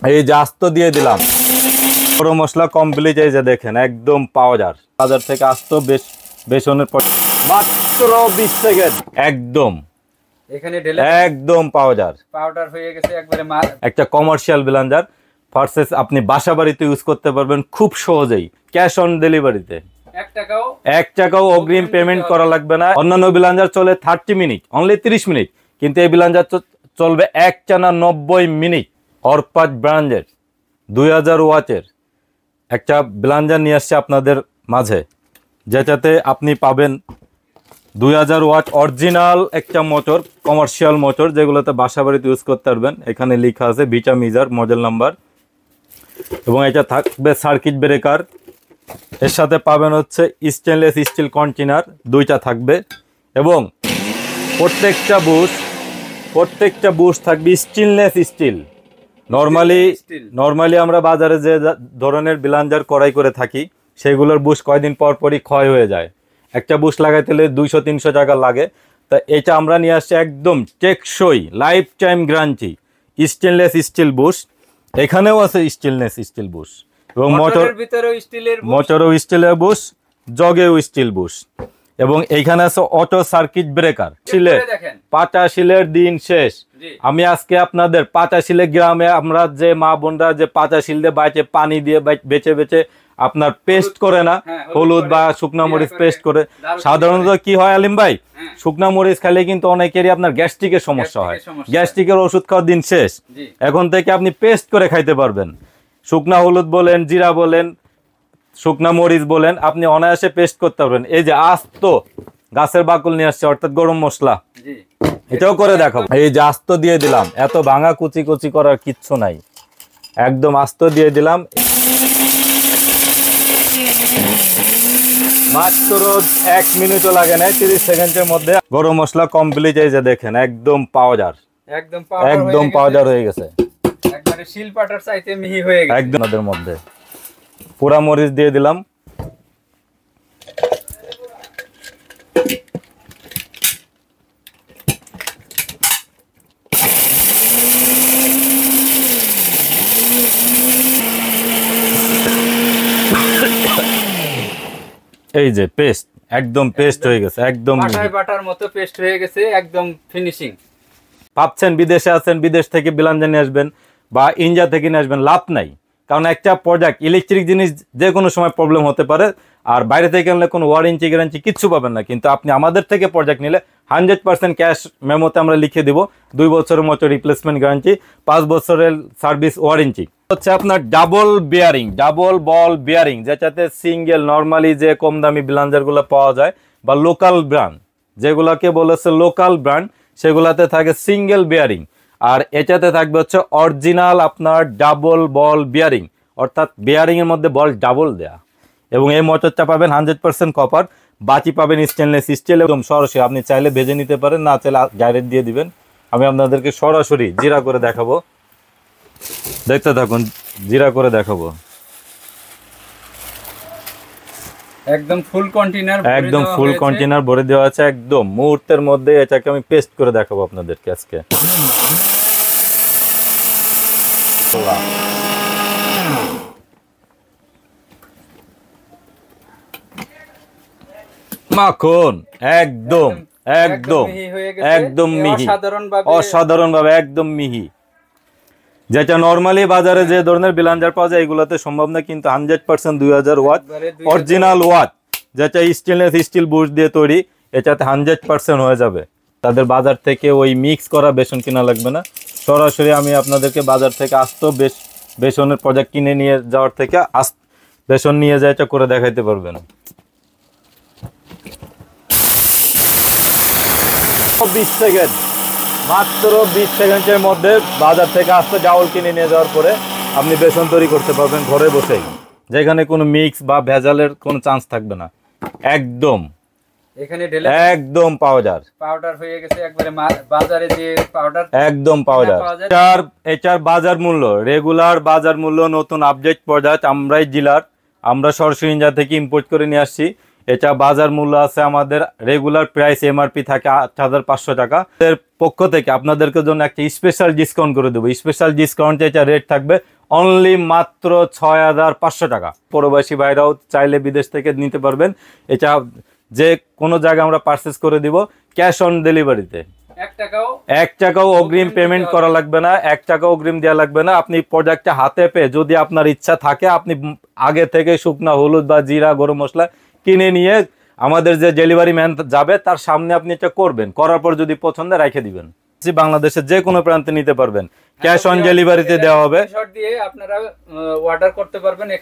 এই যে আস্ত দিয়ে দিলাম গরম মশলা কমপ্লিট। এই যে দেখেন একদম পাউডার, বাজার থেকে আস্ত বেসনের মাত্র 20 সেকেন্ড একদম এখানে ঢেলে একদম পাউডার হয়ে গেছে একবারে। একটা কমার্শিয়াল ব্লেন্ডার ভার্সেস আপনি বাসা বাড়িতে ইউজ করতে পারবেন খুব সহজেই, ক্যাশ অন ডেলিভারিতে। 1 টাকাও অগ্রিম পেমেন্ট করা লাগবে না। অন্যান্য ব্লেন্ডার চলে 30 মিনিট, অনলি 30 মিনিট, কিন্তু এই ব্লেন্ডার চলবে একটানা 90 মিনিট। অরপাজ ব্র্যান্ডের 2000 ওয়াটের একটা ব্লেন্ডার নিয়ে আসছে আপনাদের মাঝে, যেটাতে আপনি পাবেন 2000 ওয়াট অরিজিনাল একটা মোটর, কমার্শিয়াল মোটর, যেগুলোতে বাসা বাড়িতে ইউজ করতে পারবেন। এখানে লেখা আছে ভিটা মিজার মডেল নাম্বার, এবং এটা থাকবে সার্কিট ব্রেকার। এর সাথে পাবেন হচ্ছে স্টেনলেস স্টিল কন্টেনার, 2টা থাকবে, এবং প্রত্যেকটা বুশ থাকবে স্টেনলেস স্টিল। নর্মালি আমরা বাজারে যে ধরনের ব্লেন্ডার ক্রয় করে থাকি সেগুলোর বুশ কয়দিন পর পরই ক্ষয় হয়ে যায়, একটা বুশ লাগাইতে হলে 200-300 টাকা লাগে। তা এটা আমরা নিয়ে আসছি একদম টেকসই, life time guarantee stainless steel Bush. এখানেও আছে স্টেনলেস স্টিল বুশ, এবং মোটরও স্টিলের বুশ, জগেও স্টিল বুশ, এবং এইখানে আছে অটো সার্কিট ব্রেকার। পাটা শিলের দিন শেষ। আমি আজকে আপনাদের পাটা শিলে গ্রামে আমরা যে মা বোনরা যে পাটা শিল দিয়ে বাইচে পানি দিয়ে বেচে আপনার পেস্ট করে না, হলুদ বা শুকনা মরিচ পেস্ট করে। সাধারণত কি হয় আলিম ভাই, শুকনা মরিচ খাইলে কিন্তু অনেকেরই আপনার গ্যাস্ট্রিকের সমস্যা হয়, গ্যাস্ট্রিকের ওষুধ খাওয়ার দিন শেষ। এখন থেকে আপনি পেস্ট করে খাইতে পারবেন। শুকনা হলুদ বলেন, জিরা বলেন, শুকনা মরিচ বলেন, আপনি অনায়াসে পেস্ট করতে পারবেন। এই যে আস্ত গাছের বাকল নিয়ে আসছে, অর্থাৎ গরম মশলা, এটাও করে দেখাবো। এই যে আস্ত দিয়ে দিলাম, এত ভাঙা কুচি করার কিচ্ছু নাই, একদম আস্ত দিয়ে দিলাম। মাত্র 1 মিনিটও লাগে না, 30 সেকেন্ডের মধ্যে গরম মশলা কমপ্লিট। এই যে দেখেন একদম পাউডার, একদম পাউডার হয়ে গেছে, একবারে শিল পাটার চাইতে মিহি হয়ে গেছে একদম। ওদের মধ্যে পোড়া মরিচ দিয়ে দিলাম, এই যে পেস্ট, একদম পেস্ট হয়ে গেছে, একদম বাটার মতো পেস্ট হয়ে গেছে, একদম ফিনিশিং। ভাবছেন বিদেশে আছেন, বিদেশ থেকে ব্লেন্ডার নিয়ে আসবেন বা ইন্ডিয়া থেকে নিয়ে আসবেন, লাভ নাই। কারণ একটা প্রোডাক্ট, ইলেকট্রিক জিনিস যে কোনো সময় প্রবলেম হতে পারে, আর বাইরে থেকে আনলে কোনো ওয়ারেন্টি গ্যারান্টি কিচ্ছু পাবেন না। কিন্তু আপনি আমাদের থেকে প্রোডাক্ট নিলে 100% ক্যাশ মেমোতে আমরা লিখে দিব, 2 বছরের মতো রিপ্লেসমেন্ট গ্যারান্টি, 5 বছরের সার্ভিস ওয়ারেন্টি। হচ্ছে আপনার ডাবল বল বিয়ারিং, যেটাতে সিঙ্গেল নর্মালি যে কম দামি ব্লেন্ডারগুলো পাওয়া যায় বা লোকাল ব্র্যান্ড, যেগুলোকে বলেছে লোকাল ব্র্যান্ড, সেগুলাতে থাকে সিঙ্গেল বিয়ারিং, আর এটাতে থাকবে হচ্ছে অরিজিনাল আপনার ডাবল বল বিয়ারিং, অর্থাৎ বিয়ারিং এর মধ্যে বল ডাবল দেয়া। এবং এই মোটরটা পাবেন 100% কপার, বাকি পাবেন স্টেনলেস স্টিল। একদম সরাসরি আপনি চাইলে ভেজে নিতে পারেন, না চাইলে ডাইরেক্ট দিয়ে দিবেন। আমি আপনাদেরকে সরাসরি জিরা করে দেখাবো, দেখতে থাকুন, জিরা করে দেখাবো। একদম ফুল কন্টেনার ভরে দেওয়া আছে, একদম মুহূর্তের মধ্যে এটাকে আমি পেস্ট করে দেখাবো আপনাদেরকে আজকে। মাখন একদম মিহি, অসাধারণ ভাবে একদম মিহি। যেটা নর্মালি বাজারে যে ধরনের ব্লেন্ডার পাওয়া যায় এগুলোতে সম্ভব না, কিন্তু 100% 2000 ওয়াট অরিজিনাল ওয়াট, যেটা স্টেনলেস স্টিল বুশ দিয়ে তৈরি, এটাতে 100% হয়ে যাবে। তাদের বাজার থেকে ওই মিক্স করা বেসন কিনা লাগবে না, সরাসরি আমি আপনাদেরকে বাজার থেকে আস্ত বেসনের প্রোডাক্ট কিনে নিয়ে যাওয়ার থেকে বেসন নিয়ে যায় এটা করে দেখাইতে পারবেন। 20 সেকেন্ড, মাত্র 20 সেকেন্ডের মধ্যে বাজার থেকে আস্ত চাউল কিনে নিয়ে যাওয়ার পরে আপনি বেসন তৈরি করতে পারবেন ঘরে বসেই, যেখানে কোনো মিক্স বা ভেজালের কোনো চান্স থাকবে না। একদম এখানে ঢেলে একদম পাউডার হয়ে গেছে একবারে। বাজারে যে পাউডার একদম পাউডার, এটার বাজার মূল্য, রেগুলার বাজার মূল্য, নতুন আপডেট প্রোডাক্ট আমরাই ডিলার, আমরা সরাসরি ইন্ডিয়া থেকে ইম্পোর্ট করে নিয়ে আসছি। এটা বাজার মূল্য আছে আমাদের রেগুলার প্রাইস এমআরপি থাকে 8500 টাকা, পক্ষ থেকে আপনাদেরকে জন্য একটা স্পেশাল ডিসকাউন্ট করে দেবো। স্পেশাল ডিসকাউন্টে এটা রেট থাকবে অনলি মাত্র 6500 টাকা। প্রবাসী ভাইরাও চাইলে বিদেশ থেকে নিতে পারবেন। এটা যে কোনো জায়গায় আমরা পারচেস করে দিব ক্যাশ অন ডেলিভারিতে। 1 টাকাও অগ্রিম পেমেন্ট করা লাগবে না, 1 টাকাও অগ্রিম দেওয়া লাগবে না। আপনি প্রোডাক্টটা হাতে পেয়ে যদি আপনার ইচ্ছা থাকে আপনি আগে থেকে শুকনা হলুদ বা জিরা গরম মশলা কিনে নিয়ে আমাদের যে ডেলিভারি ম্যান যাবে তার সামনে আপনি এটা করবেন, করার পর যদি পছন্দ রেখে দিবেন। বাংলাদেশের যে কোনো প্রান্তে নিতে পারবেন, ক্যাশ অন ডেলিভারিতে দেওয়া হবে। শর্ট দিয়ে আপনারা অর্ডার করতে পারবেন।